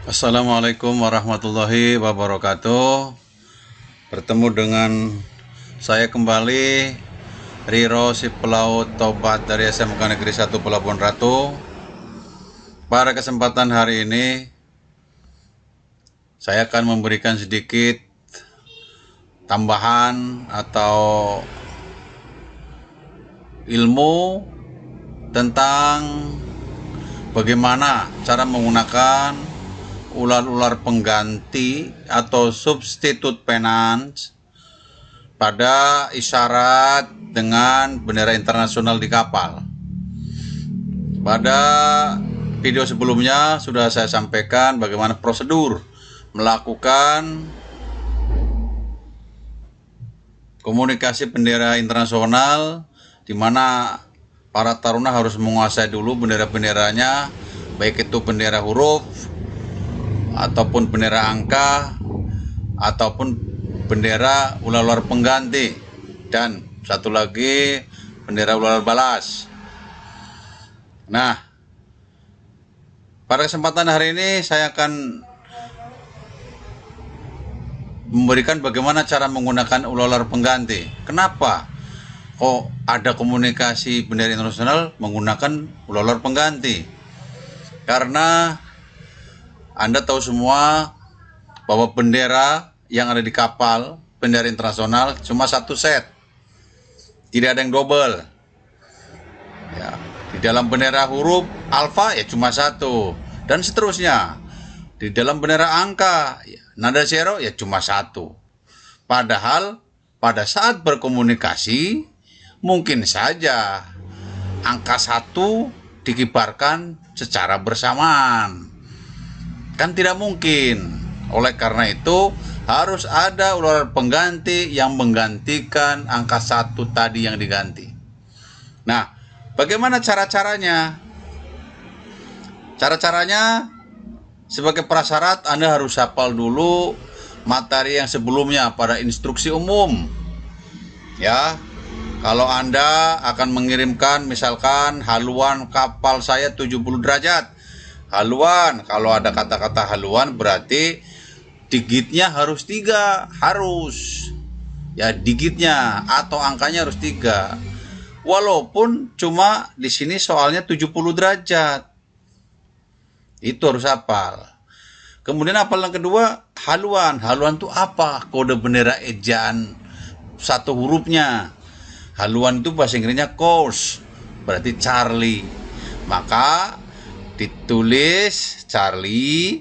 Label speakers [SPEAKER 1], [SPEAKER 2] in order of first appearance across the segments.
[SPEAKER 1] Assalamualaikum warahmatullahi wabarakatuh. Bertemu dengan saya kembali, Riro si pelaut Tobat dari SMK Negeri 1 Pelabuhan Ratu. Pada kesempatan hari ini saya akan memberikan sedikit tambahan atau ilmu tentang bagaimana cara menggunakan ular-ular pengganti atau substitute penance pada isyarat dengan bendera internasional di kapal. Pada video sebelumnya sudah saya sampaikan bagaimana prosedur melakukan komunikasi bendera internasional, di mana para taruna harus menguasai dulu bendera-benderanya, baik itu bendera huruf ataupun bendera angka ataupun bendera ular-ular pengganti, dan satu lagi bendera ular balas. Nah, pada kesempatan hari ini saya akan memberikan bagaimana cara menggunakan ular-ular pengganti. Kenapa kok ada komunikasi bendera internasional menggunakan ular-ular pengganti? Karena Anda tahu semua bahwa bendera yang ada di kapal, bendera internasional cuma satu set, tidak ada yang double. Ya, di dalam bendera huruf alfa ya cuma satu, dan seterusnya. Di dalam bendera angka, nada zero ya cuma satu. Padahal pada saat berkomunikasi mungkin saja angka satu dikibarkan secara bersamaan. Kan tidak mungkin. Oleh karena itu harus ada ular pengganti yang menggantikan angka satu tadi yang diganti. Nah, bagaimana cara-caranya? Cara-caranya, sebagai prasyarat Anda harus hafal dulu materi yang sebelumnya pada instruksi umum. Ya, kalau Anda akan mengirimkan misalkan haluan kapal saya 70 derajat. Haluan, kalau ada kata-kata haluan berarti digitnya harus 3, harus. Ya, digitnya atau angkanya harus 3. Walaupun cuma di sini soalnya 70 derajat. Itu harus hafal. Kemudian hafal yang kedua, haluan. Haluan itu apa? Kode bendera ejaan satu hurufnya. Haluan itu bahasa Inggrisnya course, berarti Charlie. Maka ditulis Charlie,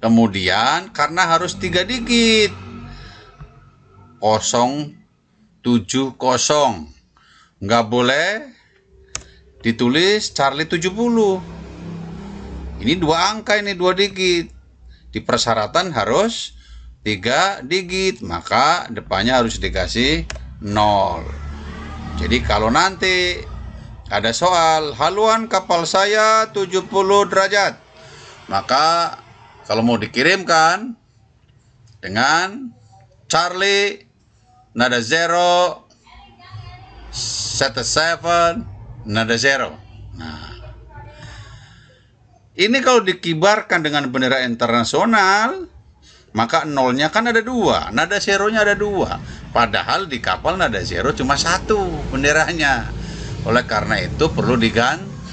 [SPEAKER 1] kemudian karena harus 3 digit 070, nggak boleh ditulis Charlie 70. Ini 2 angka, ini 2 digit. Di persyaratan harus 3 digit, maka depannya harus dikasih 0. Jadi kalau nanti ada soal haluan kapal saya 70 derajat, maka kalau mau dikirimkan dengan Charlie nada zero, set 7 nada zero. Nah, ini kalau dikibarkan dengan bendera internasional, maka nolnya kan ada 2, nada zeronya ada 2. Padahal di kapal nada zero cuma 1 benderanya. Oleh karena itu perlu diganti.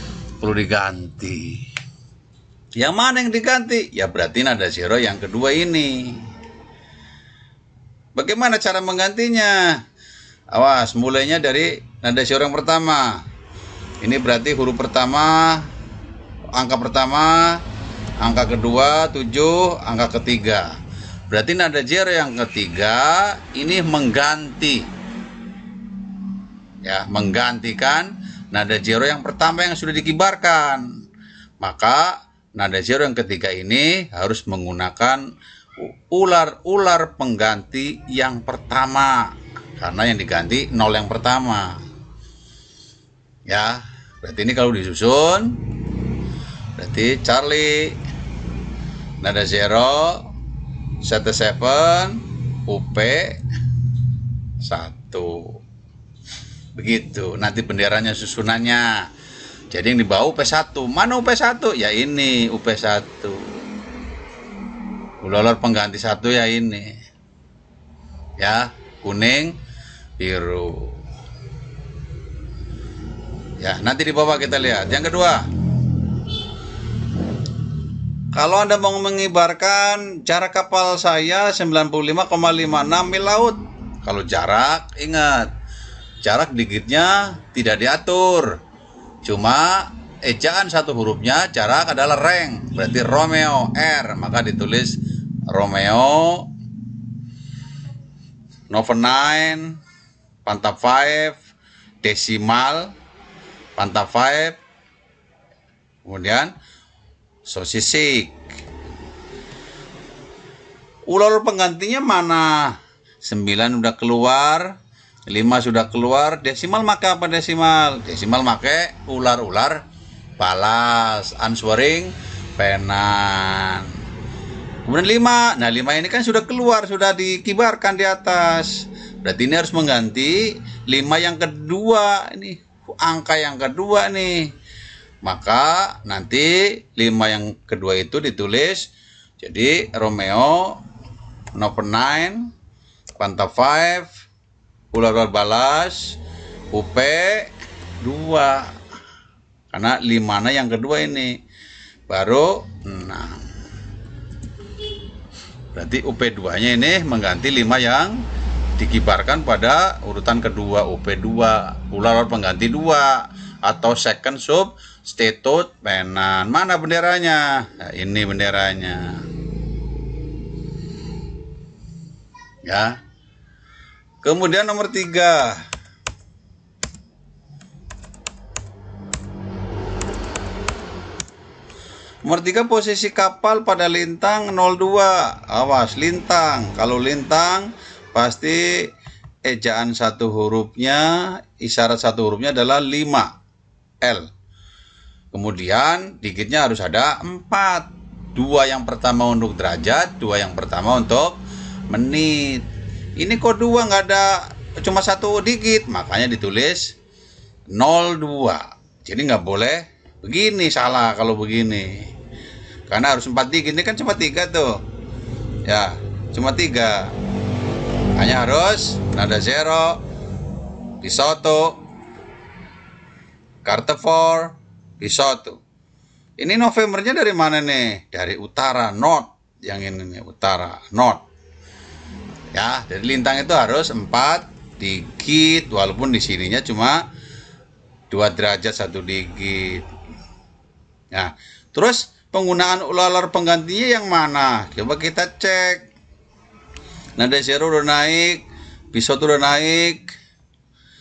[SPEAKER 1] Yang mana yang diganti? Ya berarti nada zero yang kedua ini. Bagaimana cara menggantinya? Awas, mulainya dari nada zero yang pertama. Ini berarti huruf pertama, angka pertama, angka kedua 7, angka ketiga. Berarti nada zero yang ketiga ini mengganti. Ya, menggantikan nada zero yang pertama yang sudah dikibarkan. Maka nada zero yang ketiga ini harus menggunakan ular pengganti yang pertama, karena yang diganti 0 yang pertama. Ya, berarti ini kalau disusun berarti Charlie nada zero, set 7, UP 1. Begitu nanti benderanya susunannya. Jadi yang dibawa UP1. Mana UP1? Ya ini UP1. Ular pengganti satu ya ini. Ya, kuning, biru. Ya, nanti di bawah kita lihat. Yang kedua, kalau Anda mau mengibarkan, jarak kapal saya 95,56 mil laut. Kalau jarak, ingat, jarak digitnya tidak diatur. Cuma ejaan satu hurufnya, jarak adalah reng. Berarti Romeo, R. Maka ditulis Romeo, Nova 9, Panta 5, desimal, Panta 5, kemudian sosisik. Ular penggantinya mana? 9 udah keluar, 5 sudah keluar, desimal maka apa desimal? Desimal make ular-ular balas, answering, penan. Kemudian 5, nah 5 ini kan sudah keluar, sudah dikibarkan di atas. Berarti ini harus mengganti 5 yang kedua, ini angka yang kedua nih. Maka nanti 5 yang kedua itu ditulis jadi Romeo, Nova 9, Panta 5, ular balas, UP 2. Karena 5 yang kedua ini baru 6. Berarti UP2-nya ini mengganti 5 yang dikibarkan pada urutan kedua, UP2, ular pengganti 2 atau second substitute penan. Mana benderanya? Nah, ini benderanya. Ya. Kemudian nomor 3. Nomor 3, posisi kapal pada lintang 02. Awas, lintang. Kalau lintang pasti ejaan satu hurufnya, isyarat satu hurufnya adalah 5 L. Kemudian digitnya harus ada 4. 2 yang pertama untuk derajat, 2 yang pertama untuk menit. Ini kok 2 nggak ada, cuma satu digit, makanya ditulis 02. Jadi nggak boleh begini, salah kalau begini. Karena harus 4 digit, ini kan cuma 3 tuh. Ya, cuma 3. Hanya harus nada 0, Pisoto, Cartevor, Pisoto. Ini Novembernya dari mana nih? Dari utara, north. Yang ini nih, utara, north. Ya, dari lintang itu harus 4 digit, walaupun di sininya cuma 2 derajat 1 digit. Nah, terus penggunaan ular penggantinya yang mana? Coba kita cek. Nada 0 udah naik, Pisoto udah naik,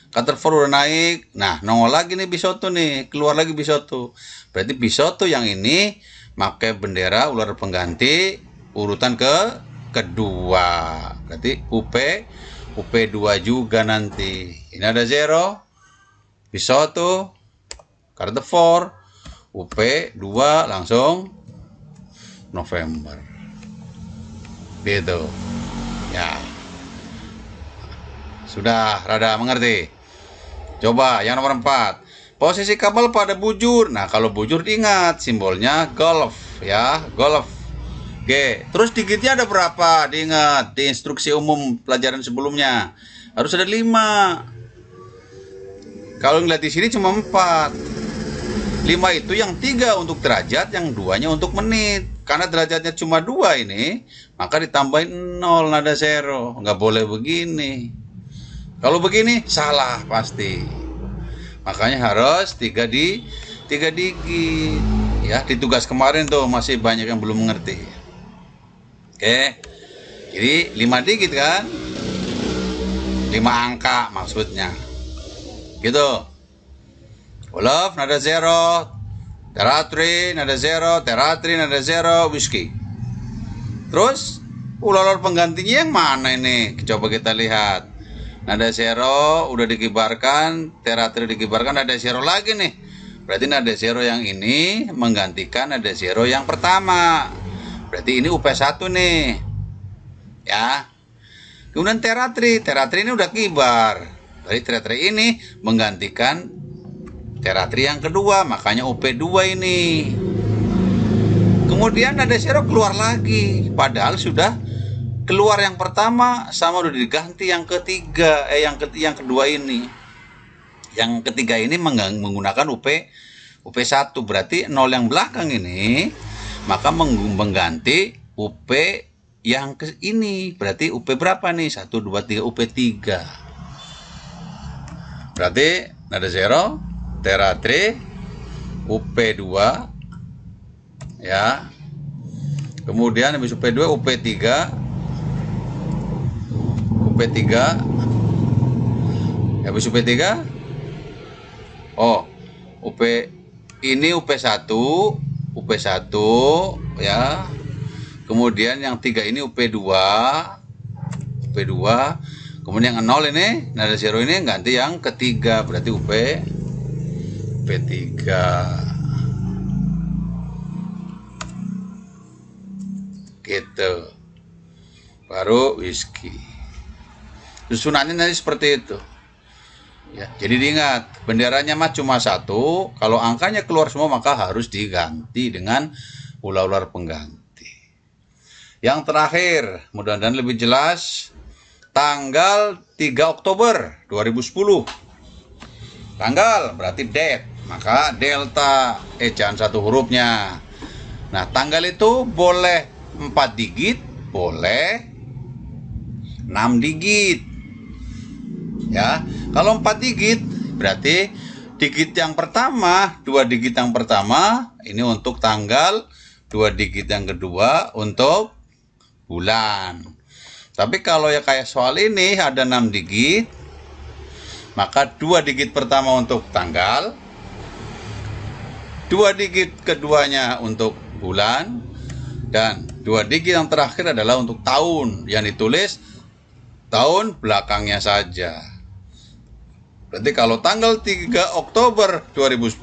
[SPEAKER 1] Cartevor udah naik. Nah, nongol lagi nih Pisoto nih, keluar lagi Pisoto. Berarti Pisoto yang ini pakai bendera ular pengganti urutan kedua. Berarti UP2 juga nanti. Ini ada 0, Pisoto, Cartevor, UP2 langsung November. Gitu. Ya. Sudah rada mengerti. Coba yang nomor 4. Posisi kapal pada bujur. Nah, kalau bujur diingat simbolnya golf ya, golf. G. Terus digitnya ada berapa? Diingat di instruksi umum pelajaran sebelumnya. Harus ada 5. Kalau ngeliat di sini cuma 4. 5 itu yang 3 untuk derajat, yang 2-nya untuk menit. Karena derajatnya cuma 2 ini, maka ditambahin 0 nada 0. Nggak boleh begini. Kalau begini salah pasti. Makanya harus 3 digit. Ya, di tugas kemarin tuh masih banyak yang belum mengerti. Oke. Jadi 5 digit kan? 5 angka maksudnya. Gitu. Olaf nada 0, teratri nada 0, teratri nada 0, whisky. Terus ular penggantinya yang mana ini? Coba kita lihat. Nada 0 udah dikibarkan, teratri dikibarkan, nada 0 lagi nih. Berarti nada 0 yang ini menggantikan nada 0 yang pertama. Berarti ini UP1 nih. Ya. Kemudian teratri ini udah kibar. Berarti teratri ini menggantikan teratri yang kedua, makanya UP2 ini. Kemudian nada zero keluar lagi, padahal sudah keluar yang pertama sama udah diganti yang ketiga, yang kedua ini. Yang ketiga ini menggunakan UP1, berarti 0 yang belakang ini maka mengganti UP yang ke ini, berarti UP berapa nih? 1, 2, 3, UP3. Berarti nada zero, tera 3, UP2 ya. Kemudian habis UP2, UP3, habis UP3, oh UP ini UP1 ya. Kemudian yang 3 ini UP2, kemudian yang 0 ini nada zero ini ganti yang ketiga, berarti UP3 gitu. Baru whisky. Susunannya nanti seperti itu ya. Jadi diingat, benderanya mah cuma 1, kalau angkanya keluar semua maka harus diganti dengan ular-ular pengganti. Yang terakhir, mudah-mudahan lebih jelas, tanggal 3 Oktober 2010. Tanggal berarti date, maka delta, ejaan 1 hurufnya. Nah, tanggal itu boleh 4 digit, boleh 6 digit ya. Kalau 4 digit berarti digit yang pertama, 2 digit yang pertama ini untuk tanggal, 2 digit yang kedua untuk bulan. Tapi kalau ya kayak soal ini ada 6 digit, maka 2 digit pertama untuk tanggal, 2 digit keduanya untuk bulan, dan 2 digit yang terakhir adalah untuk tahun, yang ditulis tahun belakangnya saja. Berarti kalau tanggal 3 Oktober 2010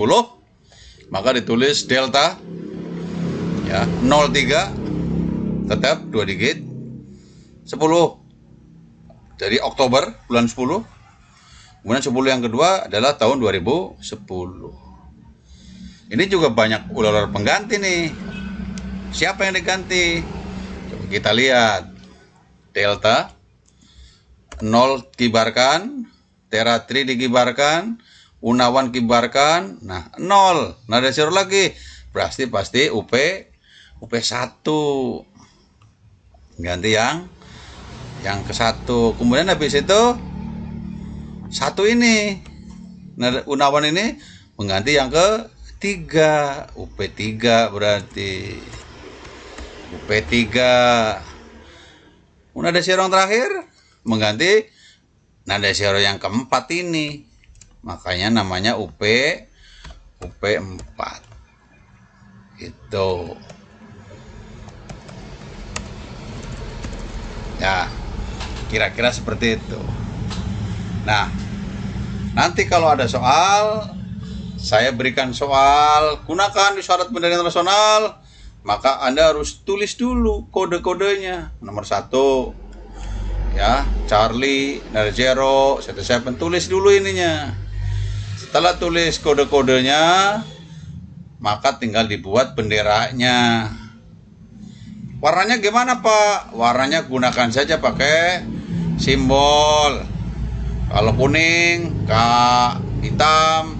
[SPEAKER 1] maka ditulis delta ya, 03 tetap 2 digit 10. Jadi Oktober bulan 10. Kemudian 10 yang kedua adalah tahun 2010. Ini juga banyak ular pengganti nih. Siapa yang diganti? Coba kita lihat. Delta 0 kibarkan, tera 3 dikibarkan, unawan kibarkan. Nah, 0. Nada zero lagi. Pasti UP1. Ganti yang ke-1. Kemudian habis itu 1 ini. Nada unawan ini mengganti yang ke-3. UP3 berarti. UP3. Nada zero yang terakhir mengganti nada zero yang keempat ini, makanya namanya UP4 gitu ya, kira-kira seperti itu. Nah, nanti kalau ada soal, saya berikan soal, gunakan isyarat bendera internasional, maka Anda harus tulis dulu kode-kodenya. Nomor 1 ya, Charlie, nada zero, 77, tulis dulu ininya. Setelah tulis kode-kodenya, maka tinggal dibuat benderanya. Warnanya gimana Pak? Warnanya gunakan saja pakai simbol. Kalau kuning, K, hitam,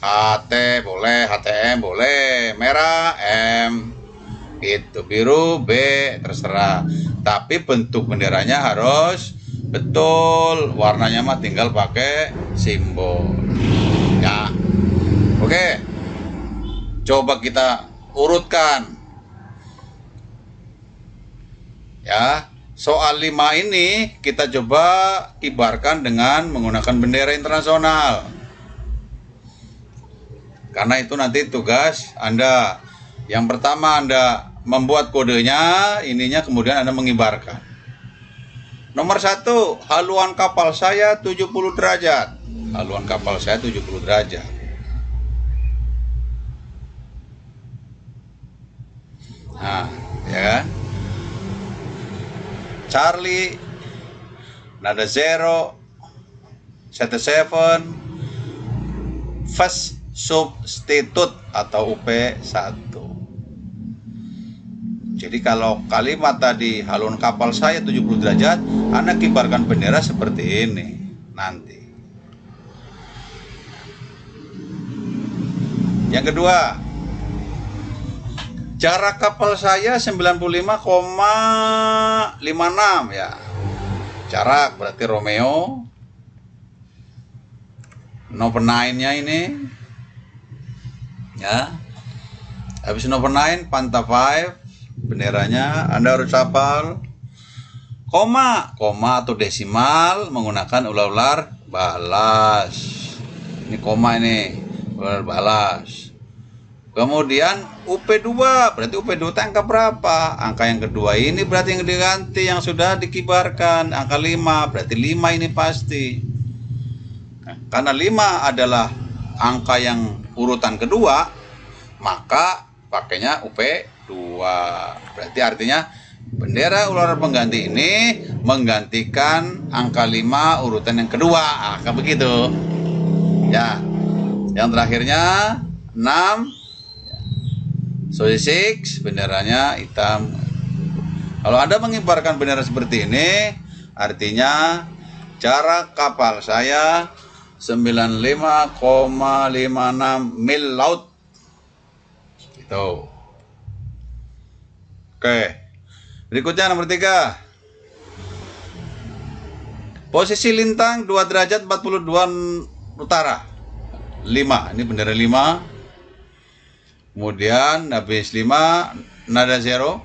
[SPEAKER 1] HT boleh, HTM boleh, merah, M, itu biru, B, terserah. Tapi bentuk benderanya harus betul, warnanya mah tinggal pakai simbol ya. Oke, coba kita urutkan ya. Soal 5 ini kita coba kibarkan dengan menggunakan bendera internasional, karena itu nanti tugas Anda. Yang pertama Anda membuat kodenya, ininya, kemudian Anda mengibarkan. Nomor 1, haluan kapal saya 70 derajat. Haluan kapal saya 70 derajat. Nah, ya kan? Charlie, nada zero, 77, first substitute atau UP1. Jadi kalau kalimat tadi haluan kapal saya 70 derajat, Anda kibarkan bendera seperti ini nanti. Yang kedua, jarak kapal saya 95,56 ya. Jarak berarti Romeo. Number 9-nya ini. Ya. Habis number 9, Panta 5, benderanya Anda harus hafal. Koma atau desimal menggunakan ular-ular balas. Ini koma ini, ular balas. Kemudian UP2, berarti UP2 itu angka berapa? Angka yang kedua ini berarti yang diganti, yang sudah dikibarkan. Angka 5, berarti 5 ini pasti. Nah, karena 5 adalah angka yang urutan kedua, maka pakainya UP2. Berarti artinya bendera ular pengganti ini menggantikan angka 5 urutan yang kedua. Angka begitu. Ya. Yang terakhirnya 6. So 6, benderanya hitam. Kalau Anda mengibarkan bendera seperti ini, artinya jarak kapal saya 95,56 mil laut. Itu. Oke. Berikutnya nomor 3. Posisi lintang 2 derajat 42 utara. 5. Ini bendera 5. Kemudian habis 5 nada 0.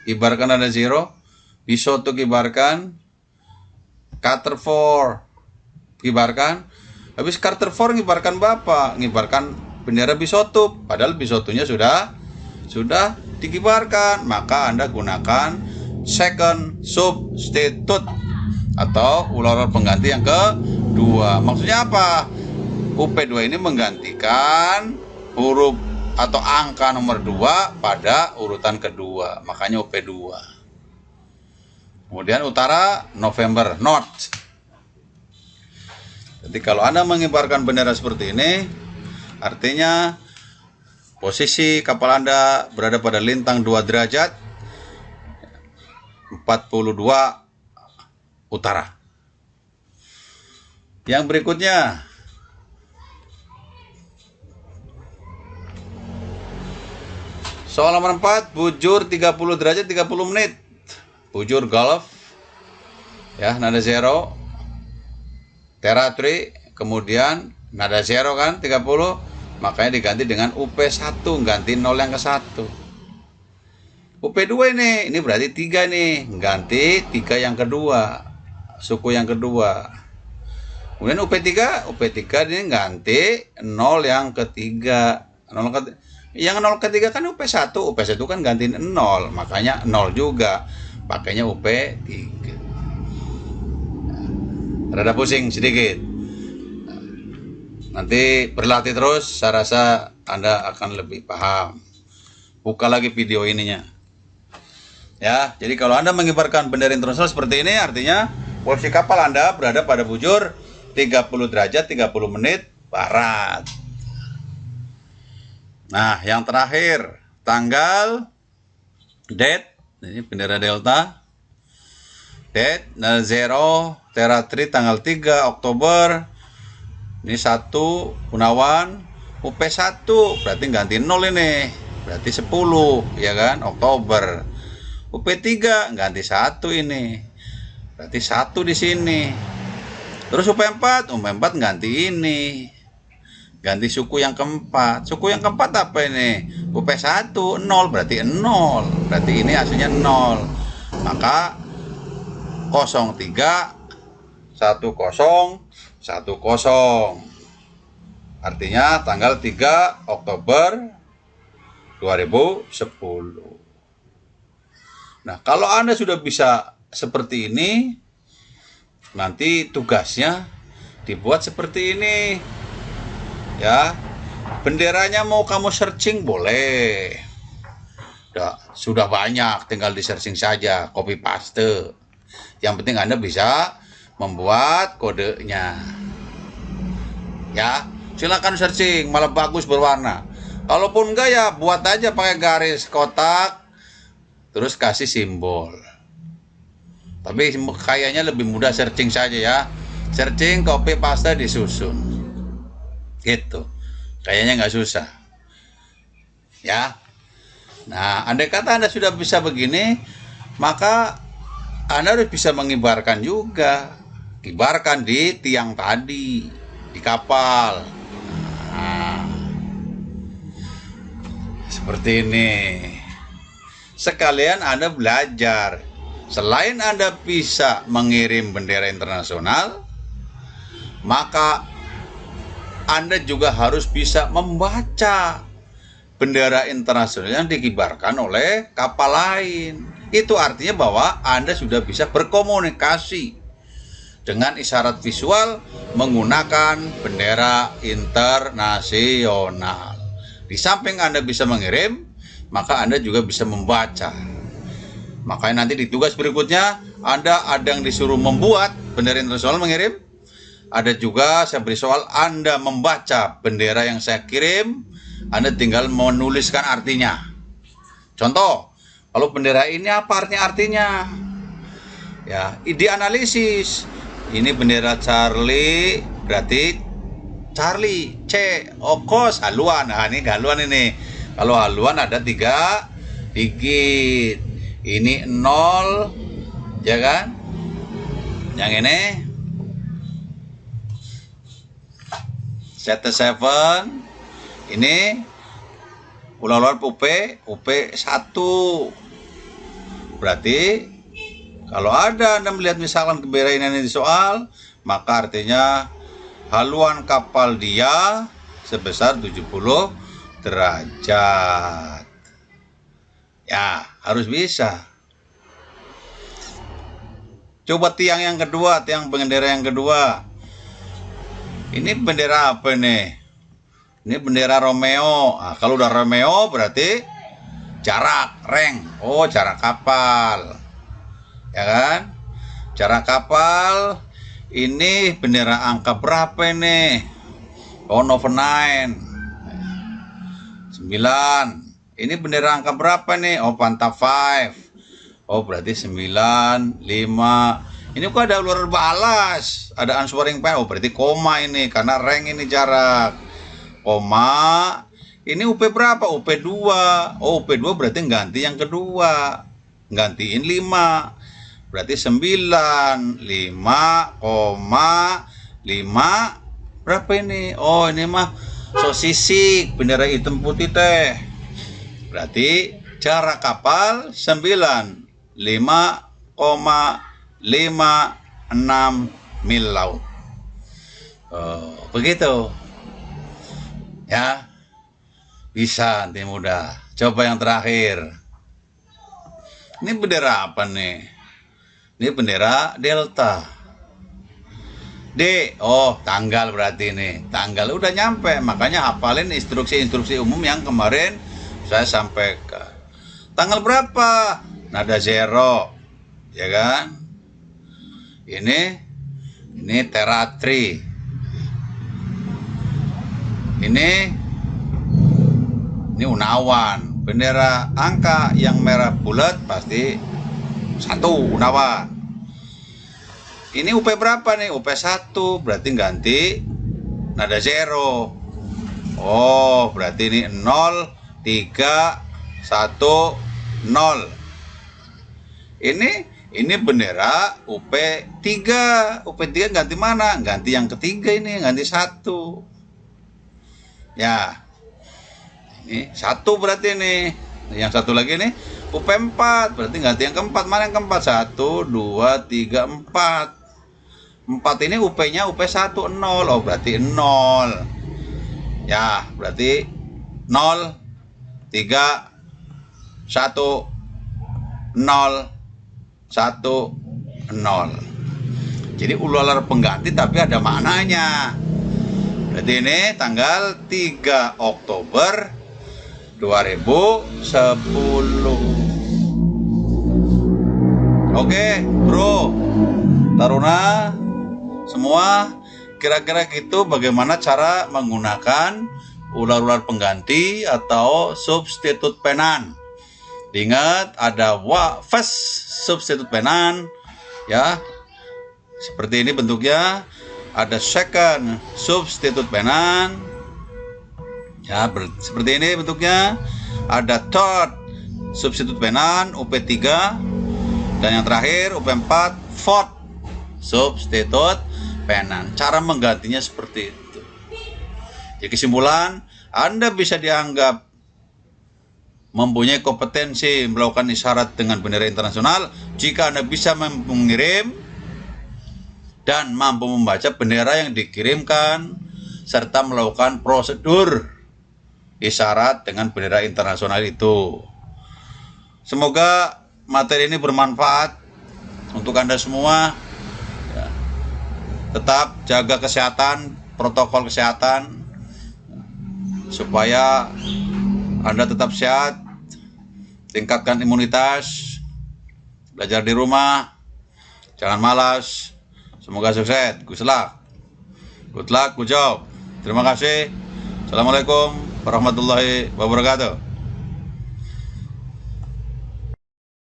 [SPEAKER 1] Kibarkan nada 0. Bisoto kibarkan. Carter 4 kibarkan. Habis Carter 4 ngibarkan Bapak, ngibarkan bendera Bisoto. Padahal Bisotonya sudah dikibarkan. Maka Anda gunakan second substitute atau ular pengganti yang kedua. Maksudnya apa? UP2 ini menggantikan huruf atau angka nomor 2 pada urutan kedua, makanya UP2. Kemudian utara November North. Jadi kalau Anda mengibarkan bendera seperti ini, artinya posisi kapal Anda berada pada lintang 2 derajat 42 utara. Yang berikutnya, soal nomor 4, bujur 30 derajat 30 menit. Bujur Gulf. Ya, nada 0. Territory, kemudian nada 0 kan 30, makanya diganti dengan UP1, ganti 0 yang ke 1. UP2 ini berarti 3 nih, ganti 3 yang kedua, suku yang kedua. Kemudian UP3 ini ganti 0 yang ketiga. Yang 0 ketiga kan UP1 kan ganti 0, makanya 0 juga, pakainya UP3. Rada pusing sedikit. Nanti berlatih terus, saya rasa Anda akan lebih paham. Buka lagi video ininya. Ya, jadi kalau Anda mengibarkan bendera internasional seperti ini, artinya posisi kapal Anda berada pada bujur 30 derajat 30 menit barat. Nah, yang terakhir, tanggal, date, ini bendera Delta, date, 0, Territory tanggal 3 Oktober, ini 1, Gunawan, UP1, berarti ganti 0 ini, berarti 10, ya kan, Oktober. UP3 ganti 1 ini, berarti 1 di sini. Terus UP4 ganti ini, ganti suku yang keempat. Suku yang keempat apa ini? UP1 0, berarti 0. Berarti ini hasilnya 0. Maka 03 10 10. Artinya tanggal 3 Oktober 2010. Nah, kalau Anda sudah bisa seperti ini, nanti tugasnya dibuat seperti ini. Ya, benderanya mau kamu searching boleh. Sudah banyak, tinggal di searching saja, copy paste. Yang penting Anda bisa membuat kodenya. Ya, silakan searching, malah bagus berwarna. Kalaupun enggak ya buat aja pakai garis kotak, terus kasih simbol. Tapi kayaknya lebih mudah searching saja ya. Searching, copy, paste, disusun. Gitu. Kayaknya nggak susah. Ya. Nah, andai kata Anda sudah bisa begini, maka Anda harus bisa mengibarkan juga. Kibarkan di tiang tadi, di kapal. Nah, seperti ini. Sekalian Anda belajar. Selain Anda bisa mengirim bendera internasional, maka Anda juga harus bisa membaca bendera internasional yang dikibarkan oleh kapal lain. Itu artinya bahwa Anda sudah bisa berkomunikasi dengan isyarat visual menggunakan bendera internasional. Di samping Anda bisa mengirim, maka Anda juga bisa membaca. Makanya nanti di tugas berikutnya ada yang disuruh membuat bendera internasional mengirim. Ada juga saya beri soal Anda membaca bendera yang saya kirim. Anda tinggal menuliskan artinya. Contoh, kalau bendera ini apa artinya? Ya, dianalisis. Ini bendera Charlie, berarti Charlie, C, Okos, haluan. Nah, ini haluan ini. Kalau haluan ada 3 digit. Ini 0, ya kan? Yang ini set7. Ini ular UP 1. Berarti kalau ada Anda melihat misalkan bendera ini di soal, maka artinya haluan kapal dia sebesar 70 derajat. Ya, harus bisa. Coba tiang yang kedua, tiang bendera yang kedua. Ini bendera apa nih? Ini bendera Romeo. Nah, kalau udah Romeo berarti jarak, rank. Oh, jarak kapal. Ya kan? Jarak kapal. Ini bendera angka berapa ini? Oh, over 9. 9. Ini bendera angka berapa nih? Oh, Panta 5. Oh, berarti 9, 5. Ini kok ada ular balas, ada answering pen. Oh, berarti koma ini, karena rank ini jarak. Koma. Ini UP berapa? UP 2. Oh, UP 2 berarti ganti yang kedua. Gantiin 5. Berarti 9, 5,5. Berapa ini? Oh, ini mah sosisik, bendera hitam putih teh. Berarti jarak kapal 95,56 mil laut. Oh, begitu. Ya. Bisa nanti mudah. Coba yang terakhir. Ini bendera apa nih? Ini bendera Delta. D. Oh, tanggal berarti ini. Tanggal udah nyampe. Makanya hafalin instruksi-instruksi umum yang kemarin saya sampaikan. Tanggal berapa? Nada 0, ya kan? Ini teratri. Ini Unawan. Bendera angka yang merah bulat pasti 1 Unawan. Ini UP berapa nih? UP 1, berarti ganti nada 0. Oh, berarti ini 0, 3, 1, 0. Ini bendera UP3. UP3 ganti mana? Ganti yang ketiga ini, ganti 1. Ya. Ini 1 berarti ini. Yang satu lagi nih UP4, berarti ganti yang keempat. Mana yang keempat? 1, 2, 3, 4. 4 ini UP-nya UP1 0. Oh, berarti 0. Ya, berarti 0, 3, 1, 0, 1, 0. Jadi ular pengganti tapi ada maknanya. Berarti ini tanggal 3 Oktober 2010. Oke, bro, Taruna semua, kira-kira gitu bagaimana cara menggunakan ular-ular pengganti atau substitut penan Diingat ada first substitute penan ya. Seperti ini bentuknya. Ada second substitute penan. Ya, seperti ini bentuknya. Ada third substitute penan UP3 dan yang terakhir UP4 fourth substitute penan. Cara menggantinya seperti itu. Jadi kesimpulan, Anda bisa dianggap mempunyai kompetensi melakukan isyarat dengan bendera internasional jika Anda bisa mengirim dan mampu membaca bendera yang dikirimkan serta melakukan prosedur isyarat dengan bendera internasional itu. Semoga materi ini bermanfaat untuk Anda semua. Tetap jaga kesehatan, protokol kesehatan supaya Anda tetap sehat, tingkatkan imunitas, belajar di rumah, jangan malas. Semoga sukses. Good luck. Good luck, good job. Terima kasih. Assalamualaikum warahmatullahi wabarakatuh.